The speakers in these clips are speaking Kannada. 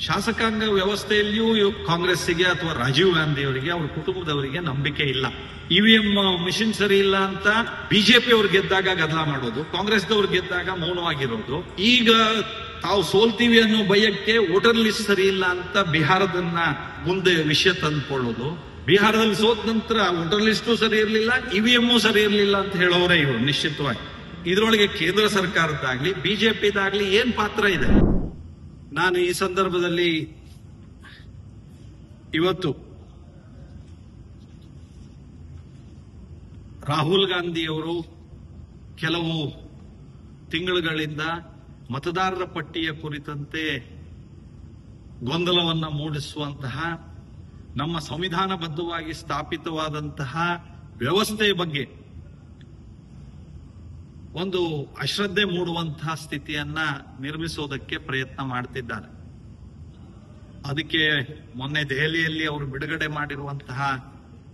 ಶಾಸಕಾಂಗ ವ್ಯವಸ್ಥೆಯಲ್ಲಿಯೂ ಕಾಂಗ್ರೆಸ್ಸಿಗೆ ಅಥವಾ ರಾಜೀವ್ ಗಾಂಧಿ ಅವರಿಗೆ ಅವ್ರ ಕುಟುಂಬದವರಿಗೆ ನಂಬಿಕೆ ಇಲ್ಲ. ಇವಿಎಂ ಮಿಷಿನ್ ಸರಿ ಇಲ್ಲ ಅಂತ ಬಿಜೆಪಿ ಅವ್ರು ಗೆದ್ದಾಗ ಗದ್ದಲ ಮಾಡೋದು, ಕಾಂಗ್ರೆಸ್ದವ್ರು ಗೆದ್ದಾಗ ಮೌನವಾಗಿರೋದು, ಈಗ ತಾವು ಸೋಲ್ತೀವಿ ಅನ್ನೋ ಭಯಕ್ಕೆ ವೋಟರ್ ಲಿಸ್ಟ್ ಸರಿ ಇಲ್ಲ ಅಂತ ಬಿಹಾರದನ್ನ ಮುಂದೆ ವಿಷಯ ತಂದುಕೊಳ್ಳೋದು, ಬಿಹಾರದಲ್ಲಿ ಸೋತ ನಂತರ ವೋಟರ್ ಲಿಸ್ಟು ಸರಿ ಇರಲಿಲ್ಲ, ಇವಿಎಂ ಸರಿ ಇರಲಿಲ್ಲ ಅಂತ ಹೇಳೋರೇ ಇವರು ನಿಶ್ಚಿತವಾಗಿ. ಇದರೊಳಗೆ ಕೇಂದ್ರ ಸರ್ಕಾರದ್ದಾಗ್ಲಿ ಬಿಜೆಪಿದಾಗ್ಲಿ ಏನ್ ಪಾತ್ರ ಇದೆ? ನಾನು ಈ ಸಂದರ್ಭದಲ್ಲಿ ಇವತ್ತು ರಾಹುಲ್ ಗಾಂಧಿಯವರು ಕೆಲವು ತಿಂಗಳುಗಳಿಂದ ಮತದಾರರ ಪಟ್ಟಿಯ ಕುರಿತಂತೆ ಗೊಂದಲವನ್ನ ಮೂಡಿಸುವಂತಹ ನಮ್ಮ ಸಂವಿಧಾನಬದ್ಧವಾಗಿ ಸ್ಥಾಪಿತವಾದಂತಹ ವ್ಯವಸ್ಥೆಯ ಬಗ್ಗೆ ಒಂದು ಅಶ್ರದ್ಧೆ ಮೂಡುವಂತಹ ಸ್ಥಿತಿಯನ್ನ ನಿರ್ಮಿಸೋದಕ್ಕೆ ಪ್ರಯತ್ನ ಮಾಡ್ತಿದ್ದಾರೆ. ಅದಕ್ಕೆ ಮೊನ್ನೆ ದೆಹಲಿಯಲ್ಲಿ ಅವರು ಬಿಡುಗಡೆ ಮಾಡಿರುವಂತಹ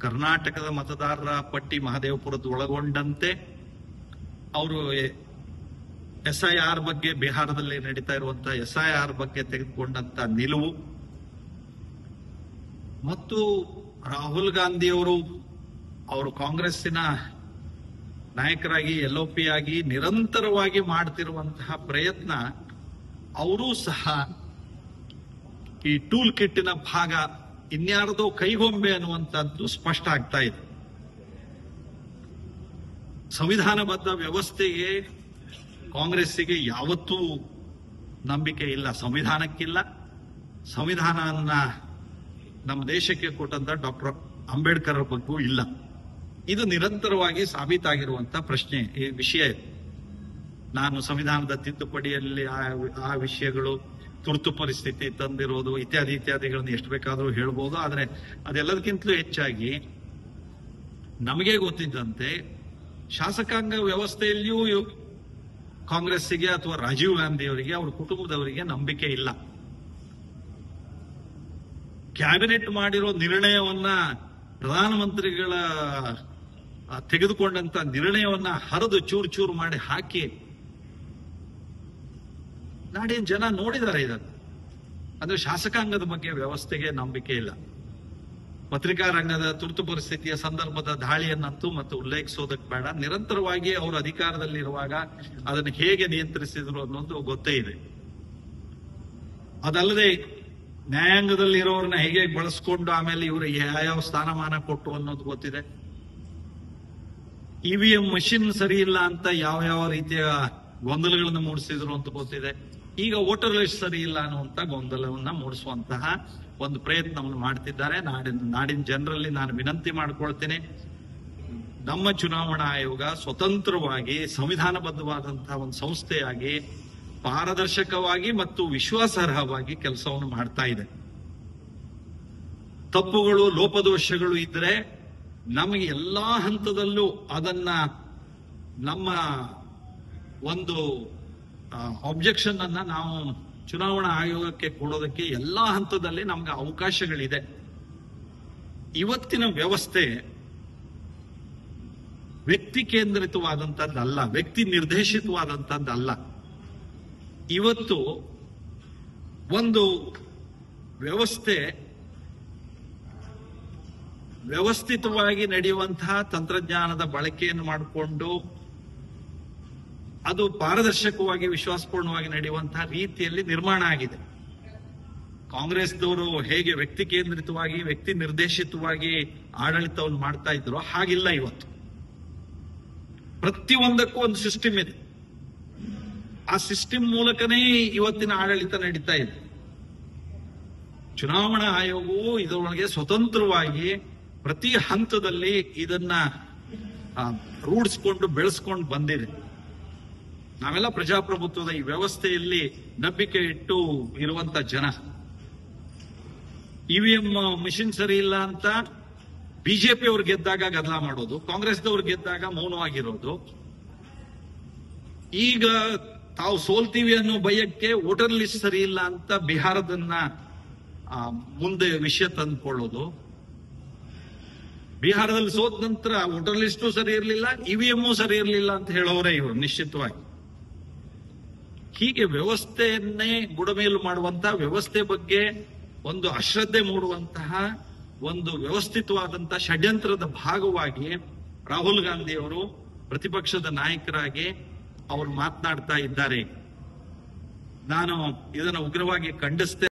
ಕರ್ನಾಟಕದ ಮತದಾರರ ಪಟ್ಟಿ ಮಹದೇವಪುರದ ಒಳಗೊಂಡಂತೆ ಅವರು SIR ಬಗ್ಗೆ, ಬಿಹಾರದಲ್ಲಿ ನಡೀತಾ ಇರುವಂತಹ SIR ಬಗ್ಗೆ ತೆಗೆದುಕೊಂಡಂತ ನಿಲುವು ಮತ್ತು ರಾಹುಲ್ ಗಾಂಧಿಯವರು ಅವರು ಕಾಂಗ್ರೆಸ್ಸಿನ ನಾಯಕರಾಗಿ LOP ಆಗಿ ನಿರಂತರವಾಗಿ ಮಾಡ್ತಿರುವಂತಹ ಪ್ರಯತ್ನ, ಅವರೂ ಸಹ ಈ ಟೂಲ್ ಕಿಟ್ಟಿನ ಭಾಗ ಇನ್ಯಾರದೋ ಕೈಗೊಂಬೆ ಅನ್ನುವಂಥದ್ದು ಸ್ಪಷ್ಟ ಆಗ್ತಾ ಇದೆ. ಸಂವಿಧಾನಬದ್ಧ ವ್ಯವಸ್ಥೆಗೆ ಕಾಂಗ್ರೆಸ್ಸಿಗೆ ಯಾವತ್ತೂ ನಂಬಿಕೆ ಇಲ್ಲ, ಸಂವಿಧಾನಕ್ಕಿಲ್ಲ. ಸಂವಿಧಾನವನ್ನ ನಮ್ಮ ದೇಶಕ್ಕೆ ಕೊಟ್ಟಂತ ಡಾಕ್ಟರ್ ಅಂಬೇಡ್ಕರ್ ಬಗ್ಗೂ ಇಲ್ಲ. ಇದು ನಿರಂತರವಾಗಿ ಸಾಬೀತಾಗಿರುವಂತ ಪ್ರಶ್ನೆ, ಈ ವಿಷಯ. ನಾನು ಸಂವಿಧಾನದ ತಿದ್ದುಪಡಿಯಲ್ಲಿ ಆ ವಿಷಯಗಳು, ತುರ್ತು ಪರಿಸ್ಥಿತಿ ತಂದಿರೋದು ಇತ್ಯಾದಿ ಇತ್ಯಾದಿಗಳನ್ನು ಎಷ್ಟು ಬೇಕಾದರೂ ಹೇಳ್ಬೋದು. ಆದರೆ ಅದೆಲ್ಲದಕ್ಕಿಂತಲೂ ಹೆಚ್ಚಾಗಿ ನಮಗೆ ಗೊತ್ತಿದ್ದಂತೆ ಶಾಸಕಾಂಗ ವ್ಯವಸ್ಥೆಯಲ್ಲಿಯೂ ಕಾಂಗ್ರೆಸ್ಸಿಗೆ ಅಥವಾ ರಾಜೀವ್ ಗಾಂಧಿ ಅವರಿಗೆ ಅವ್ರ ಕುಟುಂಬದವರಿಗೆ ನಂಬಿಕೆ ಇಲ್ಲ. ಕ್ಯಾಬಿನೆಟ್ ಮಾಡಿರೋ ನಿರ್ಣಯವನ್ನ, ಪ್ರಧಾನಮಂತ್ರಿಗಳ ತೆಗೆದುಕೊಂಡಂತ ನಿರ್ಣಯವನ್ನ ಹರಿದು ಚೂರು ಚೂರು ಮಾಡಿ ಹಾಕಿ ನಾಡಿನ ಜನ ನೋಡಿದ್ದಾರೆ ಇದನ್ನು. ಅಂದ್ರೆ ಶಾಸಕಾಂಗದ ಬಗ್ಗೆ ವ್ಯವಸ್ಥೆಗೆ ನಂಬಿಕೆ ಇಲ್ಲ. ಪತ್ರಿಕಾ ರಂಗದ ತುರ್ತು ಪರಿಸ್ಥಿತಿಯ ಸಂದರ್ಭದ ದಾಳಿಯನ್ನಂತೂ ಮತ್ತು ಉಲ್ಲೇಖಿಸೋದಕ್ಕೆ ಬೇಡ. ನಿರಂತರವಾಗಿ ಅವರು ಅಧಿಕಾರದಲ್ಲಿರುವಾಗ ಅದನ್ನು ಹೇಗೆ ನಿಯಂತ್ರಿಸಿದ್ರು ಅನ್ನೋದು ಗೊತ್ತೇ ಇದೆ. ಅದಲ್ಲದೆ ನ್ಯಾಯಾಂಗದಲ್ಲಿ ಇರೋರನ್ನ ಹೇಗೆ ಬಳಸ್ಕೊಂಡು ಆಮೇಲೆ ಇವರು ಯಾವ ಸ್ಥಾನಮಾನ ಕೊಟ್ಟು ಅನ್ನೋದು ಗೊತ್ತಿದೆ. ಇವಿಎಂ ಮಷಿನ್ ಸರಿ ಇಲ್ಲ ಅಂತ ಯಾವ ರೀತಿಯ ಗೊಂದಲಗಳನ್ನು ಮೂಡಿಸಿದ್ರು ಅಂತ ಗೊತ್ತಿದೆ. ಈಗ ವೋಟರ್ ಲಿಸ್ಟ್ ಸರಿ ಇಲ್ಲ ಅನ್ನುವಂತ ಗೊಂದಲವನ್ನ ಮೂಡಿಸುವಂತಹ ಒಂದು ಪ್ರಯತ್ನವನ್ನು ಮಾಡ್ತಿದ್ದಾರೆ. ನಾಡಿನ ಜನರಲ್ಲಿ ನಾನು ವಿನಂತಿ ಮಾಡಿಕೊಳ್ತೇನೆ, ನಮ್ಮ ಚುನಾವಣಾ ಆಯೋಗ ಸ್ವತಂತ್ರವಾಗಿ ಸಂವಿಧಾನಬದ್ಧವಾದಂತಹ ಒಂದು ಸಂಸ್ಥೆಯಾಗಿ ಪಾರದರ್ಶಕವಾಗಿ ಮತ್ತು ವಿಶ್ವಾಸಾರ್ಹವಾಗಿ ಕೆಲಸವನ್ನು ಮಾಡ್ತಾ ಇದೆ. ತಪ್ಪುಗಳು, ಲೋಪದೋಷಗಳು ಇದ್ರೆ ನಮಗೆ ಎಲ್ಲಾ ಹಂತದಲ್ಲೂ ಅದನ್ನ ನಮ್ಮ ಒಂದು ಆಬ್ಜೆಕ್ಷನ್ ಅನ್ನ ನಾವು ಚುನಾವಣಾ ಆಯೋಗಕ್ಕೆ ಕೊಡೋದಕ್ಕೆ ಎಲ್ಲಾ ಹಂತದಲ್ಲಿ ನಮ್ಗೆ ಅವಕಾಶಗಳಿದೆ. ಇವತ್ತಿನ ವ್ಯವಸ್ಥೆ ವ್ಯಕ್ತಿ ಕೇಂದ್ರಿತವಾದಂತದ್ದಲ್ಲ, ವ್ಯಕ್ತಿ ನಿರ್ದೇಶಿತವಾದಂತದ್ದಲ್ಲ. ಇವತ್ತು ಒಂದು ವ್ಯವಸ್ಥೆ ವ್ಯವಸ್ಥಿತವಾಗಿ ನಡೆಯುವಂತಹ ತಂತ್ರಜ್ಞಾನದ ಬಳಕೆಯನ್ನು ಮಾಡಿಕೊಂಡು ಅದು ಪಾರದರ್ಶಕವಾಗಿ ವಿಶ್ವಾಸಪೂರ್ಣವಾಗಿ ನಡೆಯುವಂತಹ ರೀತಿಯಲ್ಲಿ ನಿರ್ಮಾಣ ಆಗಿದೆ. ಕಾಂಗ್ರೆಸ್ದವರು ಹೇಗೆ ವ್ಯಕ್ತಿ ಕೇಂದ್ರಿತವಾಗಿ, ವ್ಯಕ್ತಿ ನಿರ್ದೇಶಿತವಾಗಿ ಆಡಳಿತವನ್ನು ಮಾಡ್ತಾ ಇದ್ರು, ಹಾಗಿಲ್ಲ. ಇವತ್ತು ಪ್ರತಿಯೊಂದಕ್ಕೂ ಒಂದು ಸಿಸ್ಟಮ್ ಇದೆ. ಆ ಸಿಸ್ಟಮ್ ಮೂಲಕನೇ ಇವತ್ತಿನ ಆಡಳಿತ ನಡೀತಾ ಇದೆ. ಚುನಾವಣಾ ಆಯೋಗವು ಇದರೊಳಗೆ ಸ್ವತಂತ್ರವಾಗಿ ಪ್ರತಿ ಹಂತದಲ್ಲಿ ಇದನ್ನ ರೂಢಿಸ್ಕೊಂಡು ಬೆಳೆಸ್ಕೊಂಡು ಬಂದಿದೆ. ನಾವೆಲ್ಲ ಪ್ರಜಾಪ್ರಭುತ್ವದ ಈ ವ್ಯವಸ್ಥೆಯಲ್ಲಿ ನಂಬಿಕೆ ಇಟ್ಟು ಇರುವಂತ ಜನ. ಇವಿಎಂ ಮಿಷಿನ್ ಸರಿ ಇಲ್ಲ ಅಂತ ಬಿಜೆಪಿ ಅವ್ರು ಗೆದ್ದಾಗ ಗದ್ದಲ ಮಾಡೋದು, ಕಾಂಗ್ರೆಸ್ದವ್ರು ಗೆದ್ದಾಗ ಮೌನವಾಗಿರೋದು, ಈಗ ತಾವು ಸೋಲ್ತೀವಿ ಅನ್ನೋ ಭಯಕ್ಕೆ ವೋಟರ್ ಲಿಸ್ಟ್ ಸರಿ ಇಲ್ಲ ಅಂತ ಬಿಹಾರದನ್ನ ಮುಂದೆ ವಿಷಯ ತಂದುಕೊಳ್ಳೋದು, ಬಿಹಾರದಲ್ಲಿ ಸೋತ ನಂತರ ವೋಟರ್ ಲಿಸ್ಟು ಸರಿ ಇರಲಿಲ್ಲ, ಇವಿಎಂ ಸರಿ ಇರಲಿಲ್ಲ ಅಂತ ಹೇಳೋರೇ ಇವರು ನಿಶ್ಚಿತವಾಗಿ. ಹೀಗೆ ವ್ಯವಸ್ಥೆಯನ್ನೇ ಬುಡಮೇಲು ಮಾಡುವಂತಹ, ವ್ಯವಸ್ಥೆ ಬಗ್ಗೆ ಒಂದು ಅಶ್ರದ್ಧೆ ಮೂಡುವಂತಹ ಒಂದು ವ್ಯವಸ್ಥಿತವಾದಂತಹ ಷಡ್ಯಂತ್ರದ ಭಾಗವಾಗಿ ರಾಹುಲ್ ಗಾಂಧಿ ಅವರು ಪ್ರತಿಪಕ್ಷದ ನಾಯಕರಾಗಿ ಅವರು ಮಾತನಾಡ್ತಾ ಇದ್ದಾರೆ. ನಾನು ಇದನ್ನು ಉಗ್ರವಾಗಿ ಖಂಡಿಸ್ತೇನೆ.